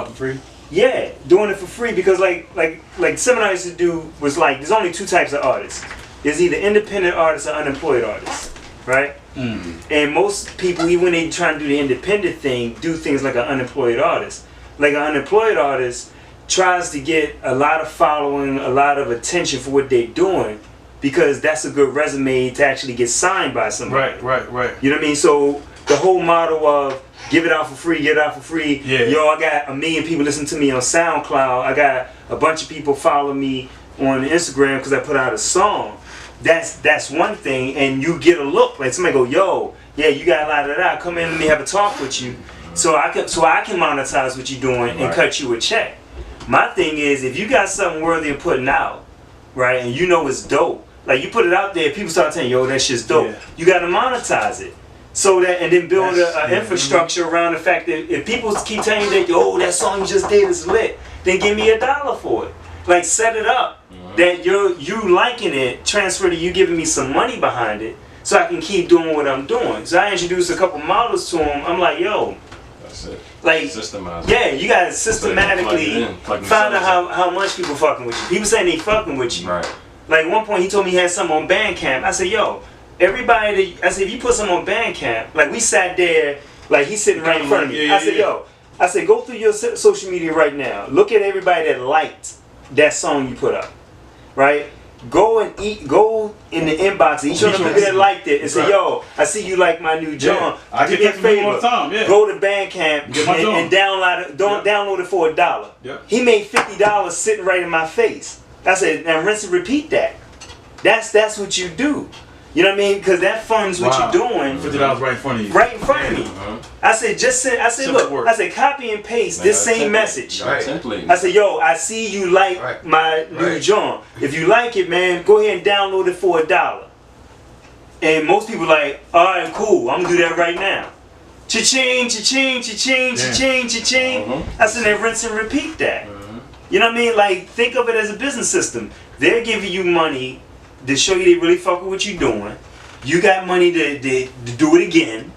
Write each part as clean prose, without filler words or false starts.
for free? Yeah, doing it for free because like seminar I used to do was like there's only two types of artists. There's either independent artists or unemployed artists, right? And most people, even when they try to do the independent thing, do things like an unemployed artist. Like an unemployed artist tries to get a lot of following, a lot of attention for what they're doing because that's a good resume to actually get signed by somebody. Right. You know what I mean? So the whole model of give it out for free, get it out for free. Yeah. Yo, I got 1 million people listening to me on SoundCloud. I got a bunch of people follow me on Instagram because I put out a song. That's one thing, and you get a look like somebody go, yo, yeah, you got a lot of that. Come in, let me have a talk with you, so I can monetize what you're doing and cut you a check. My thing is, if you got something worthy of putting out, right, and you know it's dope, like you put it out there, people start saying, yo, that shit's dope. Yeah. You got to monetize it. So that, and then build an infrastructure around the fact that if people keep telling you that, yo, that song you just did is lit, then give me $1 for it. Like set it up that you liking it, transfer to you giving me some money behind it, so I can keep doing what I'm doing. So I introduced a couple models to them. I'm like, yo, that's it. Like, systemize. Yeah, you gotta systematically find out how much people fucking with you. People saying they fucking with you. Right. Like one point he told me he had something on Bandcamp. I said, yo, everybody I said, if you put something on Bandcamp, like we sat there, like he's sitting right in front of me. I said, yo, I said, go through your social media right now. Look at everybody that liked that song you put up. Right? Go in the inbox and each one of them that liked it and say, yo, I see you like my new John. I Do me a favor. Go to Bandcamp and download it for $1. Yep. He made $50 sitting right in my face. I said, now rinse and repeat that. That's what you do. You know what I mean? Because that funds what you're doing. $50 right in front of you. Right in front of me. I said, look, I said, copy and paste this same message. Right. I said, yo, I see you like my new John. If you like it, man, go ahead and download it for $1. And most people like, all right, cool, I'm gonna do that right now. Cha-ching, cha-ching, cha-ching, cha-ching, cha-ching. I said, then rinse and repeat that. You know what I mean? Like, think of it as a business system. They're giving you money to show you they really fuck with what you're doing. You got money to do it again,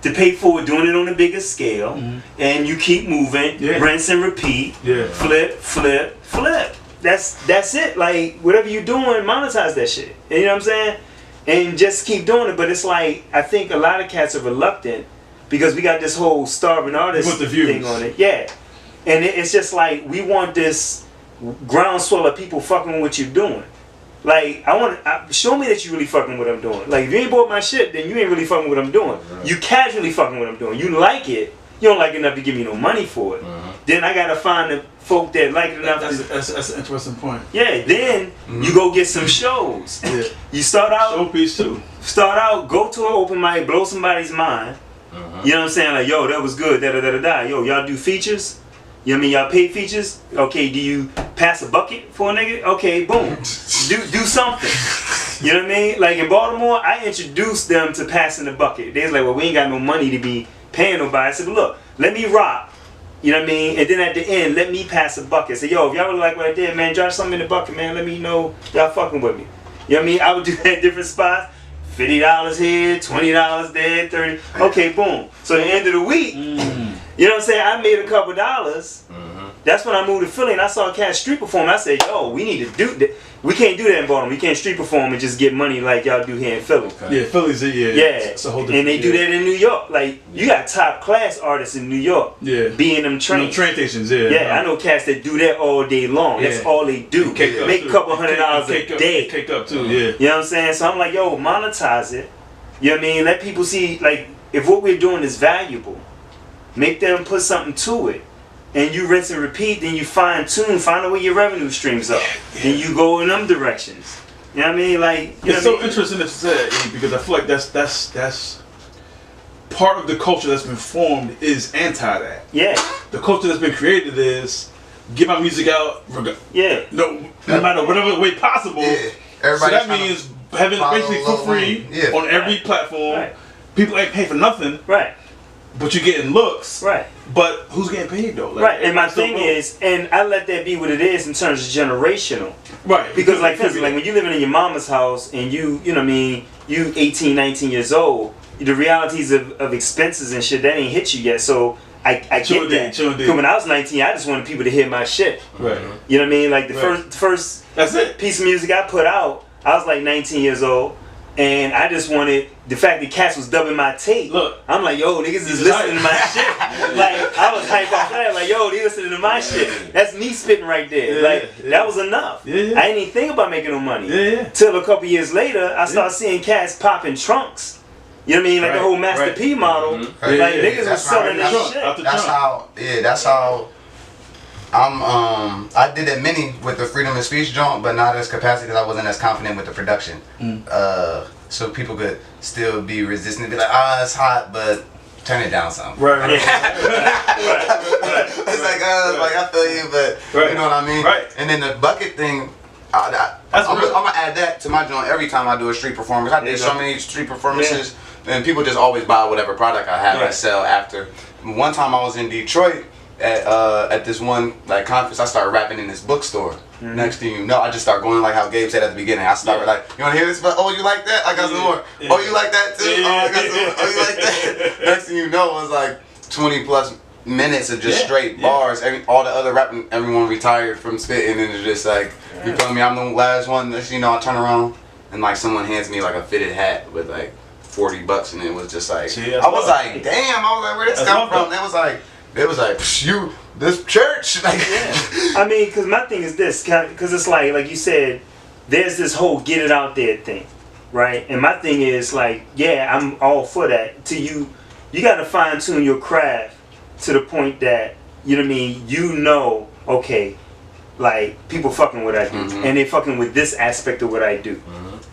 to pay for it, doing it on a bigger scale, and you keep moving, rinse and repeat, flip, flip, flip. That's it. Like, whatever you're doing, monetize that shit. You know what I'm saying? And just keep doing it. But it's like, I think a lot of cats are reluctant because we got this whole starving artist thing on it. Yeah. And it's just like, we want this groundswell of people fucking with what you're doing. Like, show me that you really fucking with what I'm doing. Like, if you ain't bought my shit, then you ain't really fucking with what I'm doing. Right. You casually fucking with what I'm doing. You like it. You don't like it enough to give me no money for it. Then I gotta find the folk that like it enough. That's an interesting point. Yeah. Then you go get some shows. You start out. Showpiece too. Start out. Go to an open mic. Blow somebody's mind. You know what I'm saying? Like, yo, that was good. Da da da da da. Yo, y'all do features. You know what I mean? Y'all pay features? Okay, do you pass a bucket for a nigga? Okay, boom. do something. You know what I mean? Like in Baltimore, I introduced them to passing the bucket. They was like, well, we ain't got no money to be paying nobody. I said, well, look, let me rock. You know what I mean? And then at the end, let me pass a bucket. Say, yo, if y'all really like what I did, man, drop something in the bucket, man. Let me know y'all fucking with me. You know what I mean? I would do that at different spots. $50 here, $20 there, $30. Okay, boom. So at the end of the week, you know what I'm saying? I made a couple dollars. That's when I moved to Philly and I saw a cat street perform. I said, yo, we need to do that. We can't do that in Baltimore. We can't street perform and just get money like y'all do here in Philly. Yeah, Philly's it's a whole different. And they do that in New York. Like, you got top class artists in New York. Being them trains. Train stations, I know cats that do that all day long. That's all they do. Make a couple $100 a day. Cake up too, You know what I'm saying? So I'm like, yo, monetize it. You know what I mean? Let people see, like, if what we're doing is valuable, make them put something to it. And you rinse and repeat, then you fine tune, find out where your revenue streams are. Then you go in them directions. You know what I mean? Like, it's so interesting to say because I feel like that's part of the culture that's been formed is anti that. Yeah. The culture that's been created is get my music out. No matter whatever way possible. So that means having it basically for free on every platform. People ain't paying for nothing. But you're getting looks. But who's getting paid though? Like, and my thing is, and I let that be what it is in terms of generational. Because like when you living in your mama's house and you know what I mean, you 18, 19 years old, the realities of expenses and shit, that ain't hit you yet. So I get that. Because when I was 19, I just wanted people to hear my shit. Right. You know what I mean? Like the first that's it. Piece of music I put out, I was like 19 years old. And I just wanted the fact that cats was dubbing my tape. Look, I'm like, yo, niggas is listening to my shit. Like, I was hyped off that. Like, yo, they listening to my shit. That's me spitting right there. That was enough. I didn't even think about making no money. Till a couple years later, I started seeing cats popping trunks. You know what I mean? Like the whole Master P model. Like niggas was selling that shit. That's how. I did it many with the freedom of speech joint, but not as capacity because I wasn't as confident with the production. So people could still be resistant, be like, it's hot, but turn it down some. Right. It's like, I feel you, but you know what I mean? Right. And then the bucket thing, I'm gonna add that to my joint every time I do a street performance. I did so many street performances, and people just always buy whatever product I have and sell after. One time I was in Detroit, at this one conference, I started rapping in this bookstore. Next thing you know, I just start going like how Gabe said at the beginning. I started like, you wanna hear this? Oh, you like that? I got some more. Oh, you like that too? Oh, I got some more. Oh, you like that? Next thing you know, it was like 20 plus minutes of just straight bars. All the other rapping, everyone retired from spitting, and it's just like, you feel me? I'm the last one. Next thing you know, I turn around and like someone hands me like a fitted hat with like $40, and it was just like, I was like, damn. I was like, where this come from? It was like, this church. I mean, because my thing is this, because it's like you said, there's this whole get it out there thing, right? And my thing is like, I'm all for that. You got to fine tune your craft to the point that, you know what I mean, okay, like people fucking what I do, and they fucking with this aspect of what I do.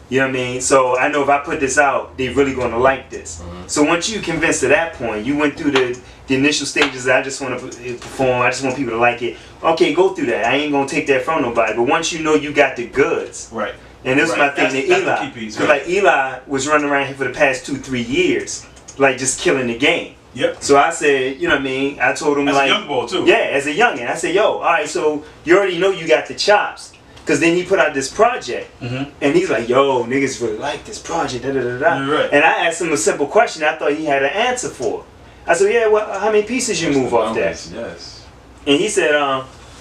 You know what I mean? So I know if I put this out, they really gonna like this. So once you convinced to that point, you went through the initial stages that I just want to perform, I just want people to like it. Okay, go through that. I ain't gonna take that from nobody. But once you know you got the goods. Right. And this is my thing to Eli. Because like Eli was running around here for the past 2-3 years, like just killing the game. Yep. So I said, you know what I mean? I told him as like, a young boy too. Yeah, as a youngin. I said, yo, all right, so you already know you got the chops. Because then he put out this project, and he's like, yo, niggas really like this project, Right. And I asked him a simple question I thought he had an answer for. I said, yeah, well, how many pieces you move off that? Yes. And he said,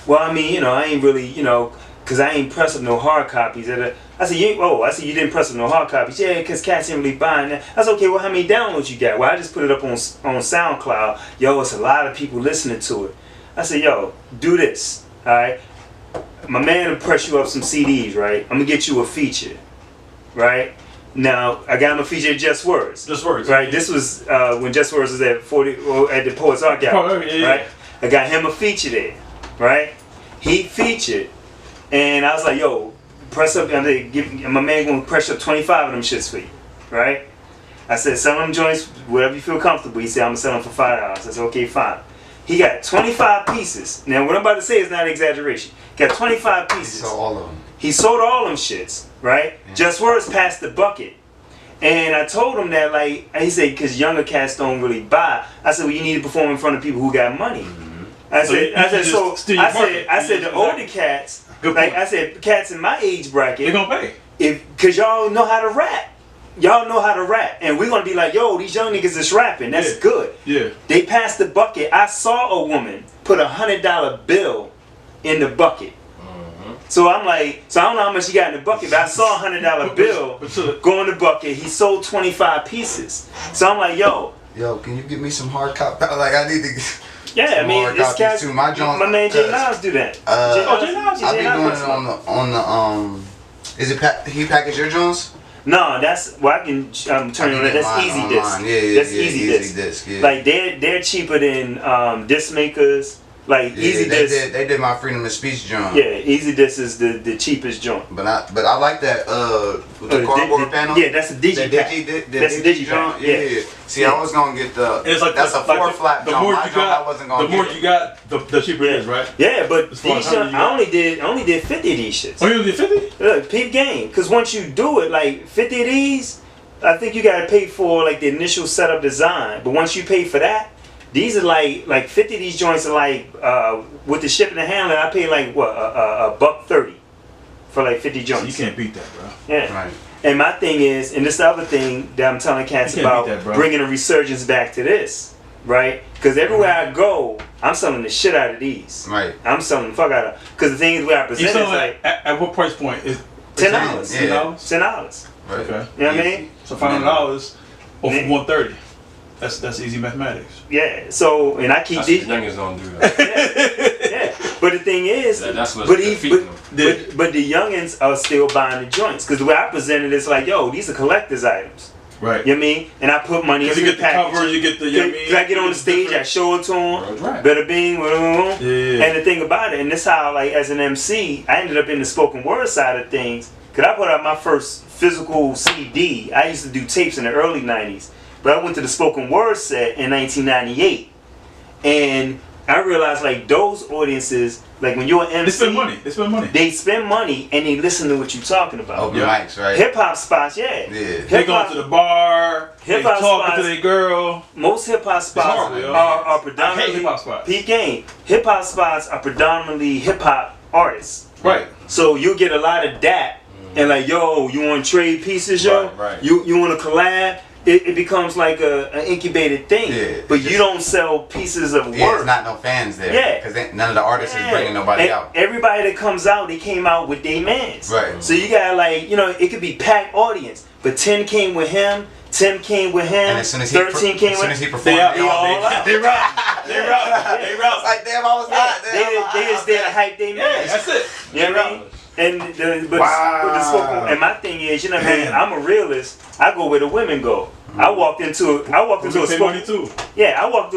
well, I mean, I ain't really, because I ain't press up no hard copies. I said, you didn't press up no hard copies. Yeah, because cats ain't really buying that. I said, okay, well, how many downloads you got? Well, I just put it up on SoundCloud. Yo, it's a lot of people listening to it. I said, yo, do this, all right? My man will press you up some CDs, right? I'm gonna get you a feature, right? Now I got him a feature at Just Words. Just Words, right? This was when Just Words was at at the Poets Art Gallery, right? I got him a feature there, right? He featured, and I was like, "Yo, press up." My man gonna press up 25 of them shits for you, right? I said, "Sell them joints, whatever you feel comfortable." He said, "I'm gonna sell them for $5." I said, "Okay, fine." He got 25 pieces. Now, what I'm about to say is not an exaggeration. He got 25 pieces. He sold all of them. He sold all them shits, right? Yeah. Just Words passed the bucket. And I told him that, like, he said, because younger cats don't really buy. I said, well, you need to perform in front of people who got money. I said, the older cats, I said, cats in my age bracket, they're gonna pay. Because y'all know how to rap. Y'all know how to rap, and we're gonna be like, yo, these young niggas is rapping. That's good. Yeah. They passed the bucket. I saw a woman put $100 bill in the bucket. So I'm like, I don't know how much he got in the bucket, but I saw a $100 bill go in the bucket. He sold 25 pieces. So I'm like, yo, can you give me some hard copy? Like I need to. Yeah, I mean, this guy's too. My man Jay Niles do that. Jay Niles. I've been doing it on the Is it he package your Jones? No, that's I can turn it on. That's Easy Disc. That's Easy Disc. Yeah. Like they're cheaper than disc makers. Like Easy Disc. They did my freedom of speech joint. Yeah, Easy Disc is the cheapest joint. But I like that the cardboard panel. Yeah, that's a digi pack. That's a digi joint. Yeah. See, I was gonna get it's like that's a 4 flap joint. The more you got, the cheaper it is, right? Yeah, but these joints, I only did 50 of these shits. Oh, you did 50? Look, peep game. Because once you do it, like 50 of these, I think you gotta pay for like the initial setup design. But once you pay for that, these are like 50 of these joints are like with the shipping and handling. I pay like what $130 for like 50 joints. So you can't beat that, bro. Yeah. Right. And my thing is, and this the other thing that I'm telling cats about, bringing a resurgence back to this. right? Because everywhere I go, I'm selling the shit out of these. Right. I'm selling the fuck out of. Because the thing is, where I present is like at what price point is $10. Yeah. $10. Right. Okay. You know what I mean? So $500 over $130. That's easy mathematics. Yeah. So and I keep these. The youngins don't do that. Yeah. But the thing is, that's what's but the youngins are still buying the joints because the way I present it is like, yo, these are collector's items. Right. You know what I mean? And I put money into the cover, you get the. You know what I mean? Cause I get on the stage, I show it to them. Right. Better bing, yeah. And the thing about it, and this how like as an MC, I ended up in the spoken word side of things. Cause I put out my first physical CD. I used to do tapes in the early '90s, but I went to the spoken word set in 1998, and I realized like those audiences, like when you're an MC, they spend money. They spend money and they listen to what you're talking about. Open mics, right? Hip hop spots, yeah. They go to the bar. They talking to their girl. Most hip hop spots are predominantly. I hate hip hop spots. Peak game. Hip hop spots are predominantly hip hop artists. Right. So you get a lot of that, and like, yo, you want to trade pieces, yo? Right. You want to collab? It becomes like an incubated thing. Yeah, but you don't sell pieces of work. Yeah, it's not no fans there. Yeah. Because none of the artists is bringing nobody out. Everybody that comes out, they came out with their mans. Right. So you got like, it could be packed audience, but 10 came with him, 10 came with him, and as soon as 13 came with him. As soon as he performed, they all out. They rock. They rock. Like, damn, I was not. They just there to hype their man. That's it. You know what I mean? And my thing is, you know what I mean? I'm a realist. I go where the women go. I walked into a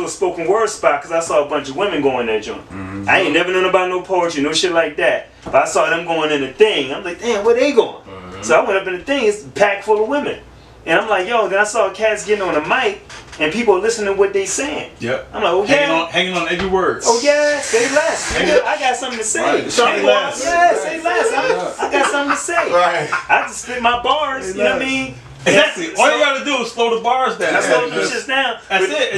spoken word spot because I saw a bunch of women going that joint. Mm-hmm. I ain't never known about no poetry, no shit like that. But I saw them going in the thing. I'm like, damn, where they going? Mm-hmm. So I went up in the thing. It's packed full of women. And I'm like, yo, then I saw cats getting on the mic and people listening to what they saying. Yep. I'm like, oh yeah. Hanging on every word. Oh yeah, say less. I got something to say. Right. Say less. Yeah, say less. I got something to say. Right. I just spit my bars, you know what I mean? Exactly. All you gotta do is slow the bars down. I slow the shit down. That's it.